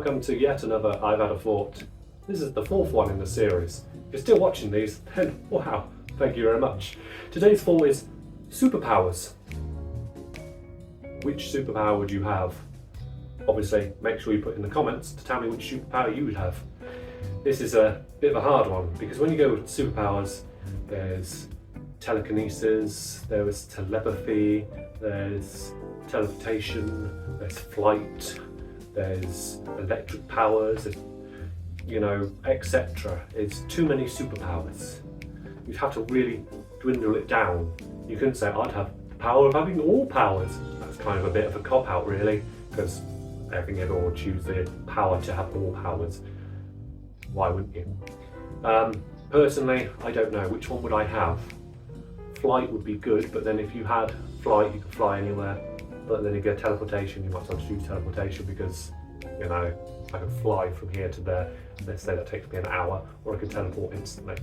welcome to yet another I've Had a Thought. This is the fourth one in the series. If you're still watching these, then wow, thank you very much. Today's thought is superpowers. Which superpower would you have? Obviously, make sure you put in the comments to tell me which superpower you would have. This is a bit of a hard one because when you go with superpowers, there's telekinesis, there's telepathy, there's teleportation, there's flight, there's electric powers, etc. It's too many superpowers. You'd have to really dwindle it down. You couldn't say, I'd have the power of having all powers. That's kind of a bit of a cop-out really, because I think everyone would choose the power to have all powers. Why wouldn't you? Personally, I don't know. Which one would I have? Flight would be good, but then if you had flight, you could fly anywhere. But then if you had teleportation, you might as well choose teleportation because, I could fly from here to there. Let's say that takes me an hour, or I could teleport instantly.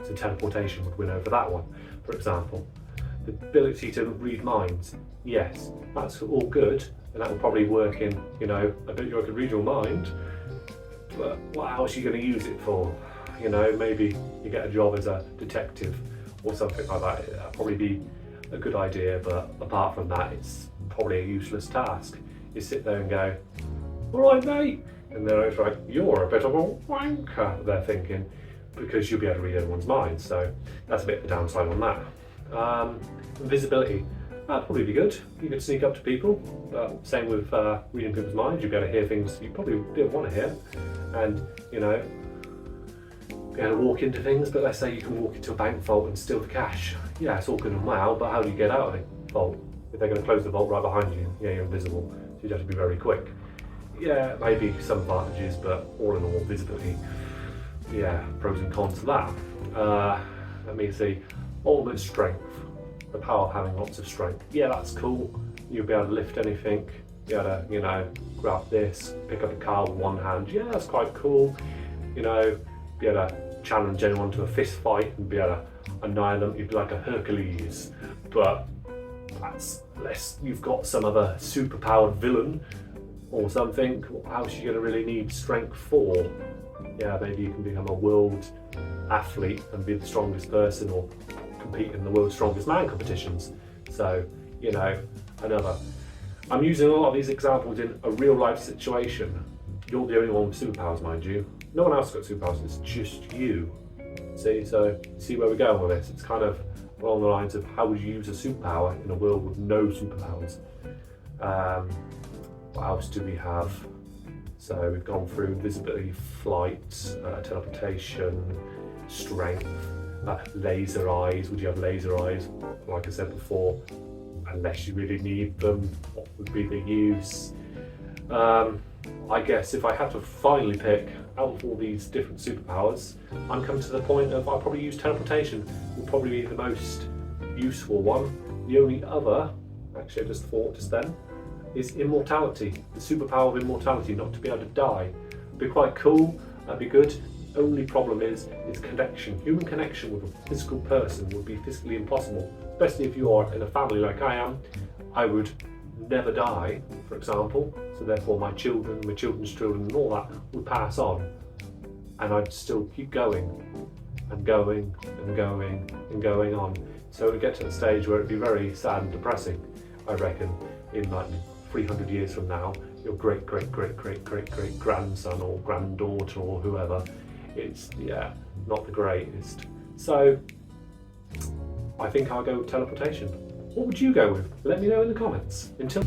So teleportation would win over that one, for example. The ability to read minds, yes, that's all good, and that will probably work in, I bet you I could read your mind, but what else are you going to use it for? Maybe you get a job as a detective or something like that. That'd probably be a good idea, but apart from that, it's probably a useless task. You sit there and go, all right, mate, and they're like, you're a bit of a wanker, they're thinking, because you'll be able to read everyone's mind. So that's a bit of a downside on that. Invisibility, that'd probably be good. You could sneak up to people, but same with reading people's minds. You'd be able to hear things you probably didn't want to hear, and be able to walk into things. But let's say you can walk into a bank vault and steal the cash. Yeah, it's all good and well, but how do you get out of the vault? If they're going to close the vault right behind you, yeah, you're invisible, so you'd have to be very quick. Yeah, maybe some advantages, but all in all, visibility, yeah, pros and cons to that. Let me see, ultimate strength, the power of having lots of strength. Yeah, that's cool. You'll be able to lift anything, be able to, grab this, pick up a car with one hand. Yeah, that's quite cool. Be able to challenge anyone to a fist fight and be able to annihilate them. You'd be like a Hercules, but that's unless you've got some other superpowered villain or something. How else are you going to really need strength for? Yeah, maybe you can become a world athlete and be the strongest person, or compete in the world's strongest man competitions. So, I'm using a lot of these examples in a real life situation. You're the only one with superpowers, mind you. No one else got superpowers, it's just you. See where we're going with this? It's kind of along the lines of how would you use a superpower in a world with no superpowers? What else do we have? So we've gone through visibility, flight, teleportation, strength, laser eyes. Would you have laser eyes? Like I said before, unless you really need them, what would be the use? I guess if I had to finally pick out of all these different superpowers, I'm coming to the point of I'll probably use teleportation. Would probably be the most useful one. The only other, actually I just thought just then, is immortality. The superpower of immortality, not to be able to die. It'd be quite cool, that'd be good. Only problem is connection. Human connection with a physical person would be physically impossible, especially if you are in a family like I am. I would never die, for example, so therefore my children's children and all that would pass on, and I'd still keep going and going and going and going on. So it would get to the stage where it'd be very sad and depressing, I reckon, in like 300 years from now, your great grandson or granddaughter or whoever, it's, yeah, not the greatest. So I think I'll go with teleportation. What would you go with? Let me know in the comments. Until